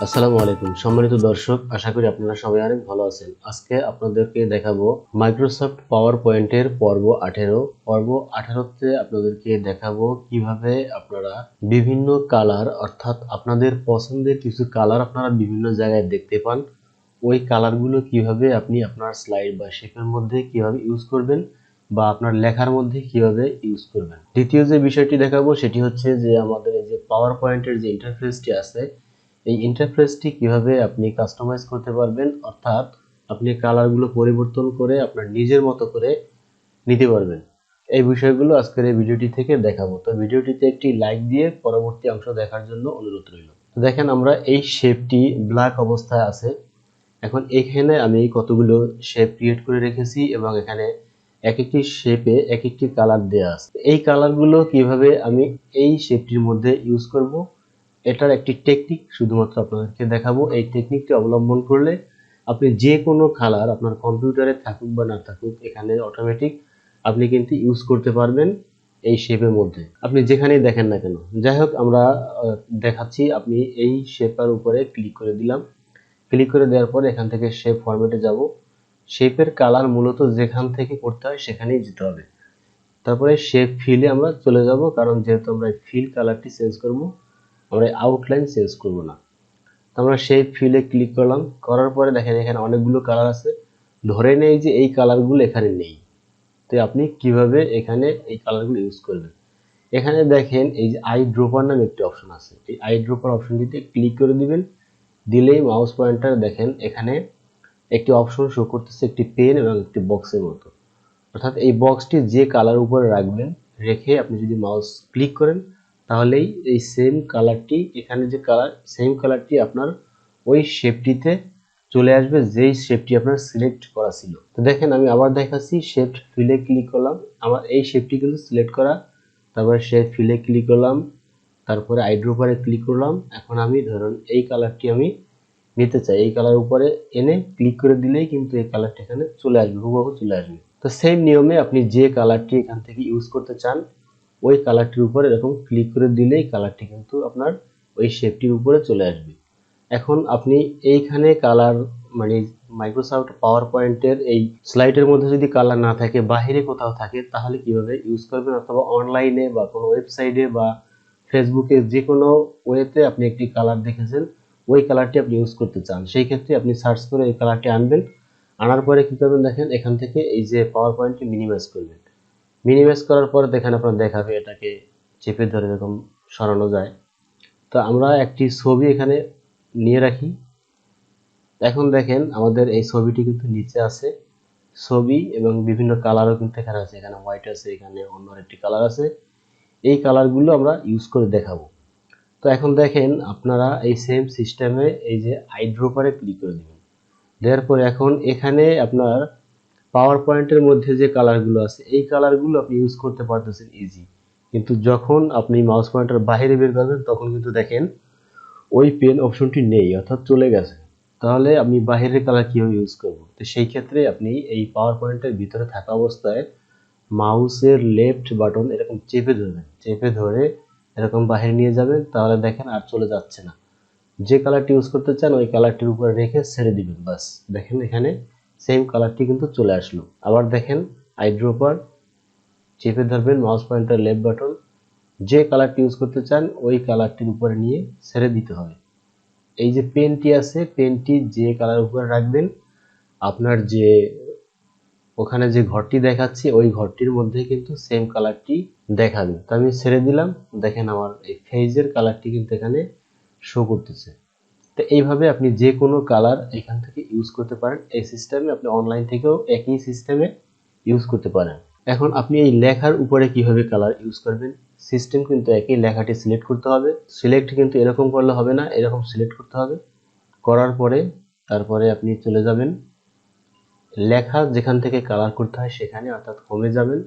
আসসালামু আলাইকুম সম্মানিত দর্শক, আশা করি আপনারা সবাই অনেক ভালো আছেন। আজকে আপনাদেরকে দেখাবো মাইক্রোসফট পাওয়ার পয়েন্টের পর্ব 18। পর্ব 18তে আপনাদেরকে দেখাবো কিভাবে আপনারা বিভিন্ন কালার, অর্থাৎ আপনাদের পছন্দের কিছু কালার আপনারা বিভিন্ন জায়গায় দেখতে পান, ওই কালারগুলো কিভাবে আপনি আপনার স্লাইড বা শেপের মধ্যে কিভাবে ইউজ করবেন বা আপনার লেখার মধ্যে কিভাবে ইউজ করবেন। দ্বিতীয় যে বিষয়টি দেখাবো সেটি হচ্ছে যে আমাদের এই যে পাওয়ার পয়েন্টের যে ইন্টারফেসটি আছে, এই ইন্টারফেসটি কিভাবে আপনি কাস্টমাইজ করতে পারবেন, অর্থাৎ আপনি কালারগুলো পরিবর্তন করে আপনার নিজের মতো করে নিতে পারবেন। এই বিষয়গুলো আজকের এই ভিডিওটি থেকে দেখাবো। তো ভিডিওটিতে একটি লাইক দিয়ে পরবর্তী অংশ দেখার জন্য অনুরোধ রইল। দেখেন, আমরা এই শেপটি ব্ল্যাক অবস্থায় আছে। এখন এখানে আমি কতগুলো শেপ ক্রিয়েট করে রেখেছি এবং এখানে এক একটি শেপে এক একটি কালার দেওয়া আছে। এই কালারগুলো কিভাবে আমি এই শেপটির মধ্যে ইউজ করব, এটার একটি টেকনিক শুধুমাত্র আপনাদেরকে দেখাবো। এই টেকনিকটি অবলম্বন করলে আপনি যে কোনো কালার আপনার কম্পিউটারে থাকুক বা না থাকুক, এখানে অটোমেটিক আপনি কিন্তু ইউজ করতে পারবেন এই শেপের মধ্যে, আপনি যেখানেই দেখেন না কেন। যাই হোক, আমরা দেখাচ্ছি। আপনি এই শেপের উপরে ক্লিক করে দিলাম। ক্লিক করে দেওয়ার পর এখান থেকে শেপ ফরম্যাটে যাব। শেপের কালার মূলত যেখান থেকে করতে হয় সেখানেই যেতে হবে। তারপরে শেপ ফিলে আমরা চলে যাব, কারণ যেহেতু আমরা ফিল কালারটি চেঞ্জ করব, আমরা আউটলাইন চেঞ্জ করব না। আমরা শেপ ফিলে ক্লিক করলাম। করার পরে দেখেন এখানে অনেকগুলো কালার আছে। ধরে নেই যে এই কালারগুলো এখানে নেই, তো আপনি কিভাবে এখানে এই কালারগুলো ইউজ করবেন। এখানে দেখেন এই যে আই ড্রপার নামে একটি অপশন আছে। এই আই ড্রপার অপশনটিতে ক্লিক করে দিবেন। দিলেই মাউস পয়েন্টার দেখেন এখানে একটি অপশন শো করতেছে, একটি পেন এবং একটি বক্সের মতো। অর্থাৎ এই বক্সটি যে কালার উপরে রাখবেন, রেখে আপনি যদি মাউস ক্লিক করেন, তাহলেই এই সেম কালারটি, এখানে যে কালার, সেম কালারটি আপনার ওই শেপটিতে চলে আসবে, যেই শেপটি আপনার সিলেক্ট করা ছিল। তো দেখেন, আমি আবার দেখাচ্ছি। শেপ ফিলে ক্লিক করলাম, আমার এই শেপটি কিন্তু সিলেক্ট করা। তারপরে শেপ ফিলে ক্লিক করলাম, তারপরে আইড্রপারে ক্লিক করলাম। এখন আমি ধরুন এই কালারটি আমি নিতে চাই, এই কালার উপরে এনে ক্লিক করে দিলেই কিন্তু এই কালারটি এখানে চলে আসবে, হুবহু চলে আসবে। তো সেম নিয়মে আপনি যে কালারটি এখান থেকে ইউজ করতে চান, ওই কালারটির উপরে এরকম ক্লিক করে দিলেই কালারটি কিন্তু আপনার ওই শেপটির উপরে চলে আসবে। এখন আপনি এইখানে কালার, মানে মাইক্রোসফট পাওয়ার পয়েন্টের এই স্লাইডের মধ্যে যদি কালার না থাকে, বাহিরে কোথাও থাকে, তাহলে কিভাবে ইউজ করবেন, অথবা অনলাইনে বা কোনো ওয়েবসাইটে বা ফেসবুকে যে কোনো ওয়েতে আপনি একটি কালার দেখেছেন, ওই কালারটি আপনি ইউজ করতে চান, সেই ক্ষেত্রে আপনি সার্চ করে এই কালারটি আনবেন। আনার পরে কি করবেন, দেখেন এখান থেকে এই যে পাওয়ার পয়েন্টটি মিনিমাইজ করবেন। মিনিমাইজ করার পর দেখেন আপনার দেখাবে, এটাকে চেপে ধরে এরকম সরানো যায়। তো আমরা একটি ছবি এখানে নিয়ে রাখি। এখন দেখেন আমাদের এই ছবিটি কিন্তু নিচে আছে, ছবি এবং বিভিন্ন কালারও কিন্তু এখানে আছে। এখানে হোয়াইট আছে, এখানে অন্য একটি কালার আছে। এই কালারগুলো আমরা ইউজ করে দেখাবো। তো এখন দেখেন আপনারা এই সেম সিস্টেমে এই যে আইড্রপারে ক্লিক করে দিবেন। দেওয়ার পরে এখন এখানে আপনার পাওয়ার পয়েন্টের মধ্যে যে কালারগুলো আছে, এই কালারগুলো আপনি ইউজ করতে পারতেছেন ইজি। কিন্তু যখন আপনি মাউস পয়েন্টার বাইরে বের করবেন, তখন কিন্তু দেখেন ওই পেন অপশনটি নেই, অর্থাৎ চলে গেছে। তাহলে আমি বাইরের কালার কিভাবে ইউজ করব? তো সেই ক্ষেত্রে আপনি এই পাওয়ার পয়েন্টের ভিতরে থাকা অবস্থায় মাউসের লেফট বাটন এরকম চেপে ধরবেন, চেপে ধরে এরকম বাহিরে নিয়ে যাবেন, তাহলে দেখেন আর চলে যাচ্ছে না। যে কালারটি ইউজ করতে চান ওই কালারটির উপরে রেখে ছেড়ে দিবেন, বাস। দেখেন এখানে সেম কালারটি কিন্তু চলে আসলো। আবার দেখেন আইড্রপার চেপে ধরবেন, মাউস পয়েন্টার লেফট বাটন, যে কালারটি ইউজ করতে চান ওই কালারটির উপরে নিয়ে ছেড়ে দিতে হবে। এই যে পেনটি আছে, পেনটি যে কালার উপরে রাখবেন, আপনার যে ওখানে যে ঘরটি দেখাচ্ছে ওই ঘরটির মধ্যে কিন্তু সেম কালারটি দেখাবে। তো আমি ছেড়ে দিলাম, দেখেন আমার এই ফেজের কালারটি কিন্তু এখানে শো করতেছে। তো এইভাবে আপনি যে কোনো কালার এখান থেকে ইউজ করতে পারেন। এই সিস্টেমে আপনি অনলাইন থেকেও একই সিস্টেমে ইউজ করতে পারেন। এখন আপনি এই লেখার উপরে কিভাবে কালার ইউজ করবেন, সিস্টেম কিন্তু একই। লেখাটি সিলেক্ট করতে হবে। সিলেক্ট কিন্তু এরকম করলে হবে না, এরকম সিলেক্ট করতে হবে। করার পরে তারপরে আপনি চলে যাবেন লেখা যেখান থেকে কালার করতে হয় সেখানে, অর্থাৎ হোমে যাবেন।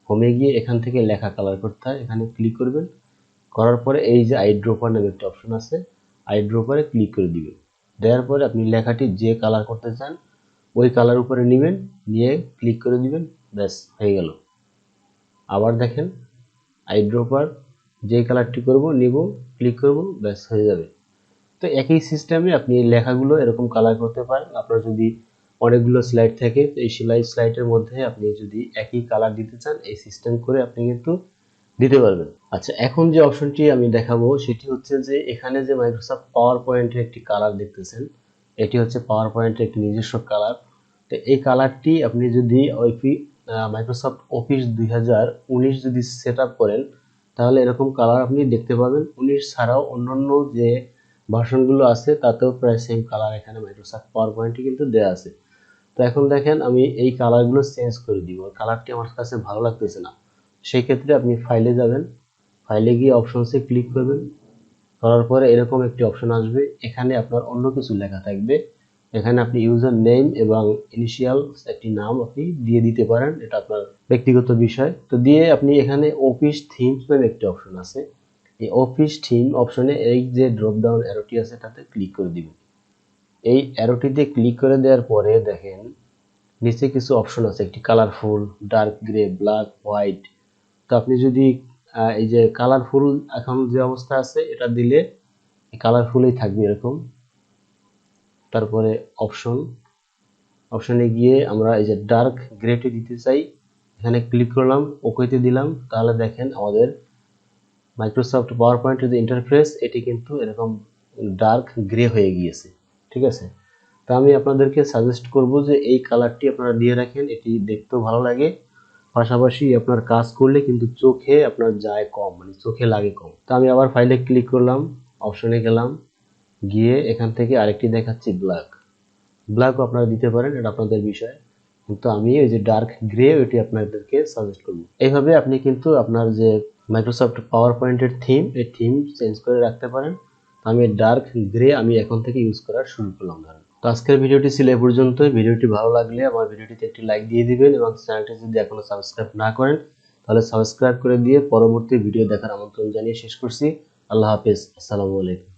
হোমে গিয়ে এখান থেকে লেখা কালার করতে হয়, এখানে ক্লিক করবেন। করার পরে এই যে আইড্রপার নামে একটা অপশন আছে, আইড্রপারে ক্লিক করে দিবেন। দেওয়ার পরে আপনি লেখাটি যে কালার করতে চান ওই কালার উপরে নেবেন, নিয়ে ক্লিক করে দিবেন, ব্যাস হয়ে গেল। আবার দেখেন আইড্রপার যে কালারটি করব নিব, ক্লিক করব, ব্যাস হয়ে যাবে। তো একই সিস্টেমে আপনি এই লেখাগুলো এরকম কালার করতে পারেন। আপনার যদি অনেকগুলো স্লাইড থাকে, তো এই স্লাইডের মধ্যে আপনি যদি একই কালার দিতে চান, এই সিস্টেম করে আপনি কিন্তু দিতে পারবেন। আচ্ছা, এখন যে অপশনটি আমি দেখাবো সেটি হচ্ছে যে এখানে যে মাইক্রোসফট পাওয়ার পয়েন্টের একটি কালার দেখতেছেন, এটি হচ্ছে পাওয়ার পয়েন্টের একটি নিজস্ব কালার। তো এই কালারটি আপনি যদি মাইক্রোসফট অফিস 2019 যদি সেট আপ করেন, তাহলে এরকম কালার আপনি দেখতে পাবেন। 19 ছাড়াও অন্যান্য যে ভার্সনগুলো আছে তাতেও প্রায় সেম কালার এখানে মাইক্রোসফট পাওয়ার পয়েন্টে কিন্তু দেওয়া আছে। তো এখন দেখেন আমি এই কালারগুলো চেঞ্জ করে দিব, কালারটি আমার কাছে ভালো লাগতেছে না। সেই ক্ষেত্রে আপনি ফাইলে যাবেন, ফাইলে গিয়ে অপশনসে ক্লিক করবেন, করার পরে এরকম একটি অপশন আসবে, এখানে আপনার অন্য কিছু লেখা থাকবে। এখানে আপনি ইউজার নেম এবং ইনিশিয়াল একটি নাম আপনি দিয়ে দিতে পারেন, এটা আপনার ব্যক্তিগত বিষয়। তো দিয়ে আপনি এখানে অফিস থিমস নামে একটি অপশন আছে, এই অফিস থিম অপশনে এই যে ড্রপ ডাউন অ্যারোটি আছে তাতে ক্লিক করে দিবেন। এই অ্যারোটিতে ক্লিক করে দেওয়ার পরে দেখেন নিচে কিছু অপশন আছে, একটি colourful, dark grey, black, white. তো আপনি যদি এই যে কালারফুল এখন যে অবস্থা আছে এটা দিলে কালারফুলই থাকবে এরকম। তারপরে অপশনে গিয়ে আমরা এই যে ডার্ক গ্রেটি দিতে চাই, এখানে ক্লিক করলাম, ওকেতে দিলাম। তাহলে দেখেন আমাদের মাইক্রোসফট পাওয়ার পয়েন্টের যে ইন্টারফেস এটি কিন্তু এরকম ডার্ক গ্রে হয়ে গিয়েছে। ঠিক আছে, তা আমি আপনাদেরকে সাজেস্ট করব যে এই কালারটি আপনারা দিয়ে রাখেন, এটি দেখতেও ভালো লাগে, পাশাপাশি আপনার কাজ করলে কিন্তু চোখে আপনার যায় কম, মানে চোখে লাগে কম। তো আমি আবার ফাইলে ক্লিক করলাম, অপশনে গেলাম, গিয়ে এখান থেকে আরেকটি দেখাচ্ছি ব্ল্যাকও আপনারা দিতে পারেন, এটা আপনাদের বিষয়। কিন্তু আমি ওই যে ডার্ক গ্রে ওইটি আপনাদেরকে সাজেস্ট করব। এইভাবে আপনি কিন্তু আপনার যে মাইক্রোসফট পাওয়ার পয়েন্টের থিম, এই থিম চেঞ্জ করে রাখতে পারেন। আমি ডার্ক গ্রে আমি এখন থেকে ইউজ করা শুরু করলাম ধরেন। তো আজকের ভিডিওটি ছিল এ পর্যন্তই। ভিডিওটি ভালো লাগলে আমার ভিডিওটিতে একটি লাইক দিয়ে দিবেন এবং চ্যানেলটি যদি এখনো সাবস্ক্রাইব না করেন তাহলে সাবস্ক্রাইব করে দিয়ে পরবর্তী ভিডিও দেখার আমন্ত্রণ জানিয়ে শেষ করছি। আল্লাহ হাফেজ, আসসালামু আলাইকুম।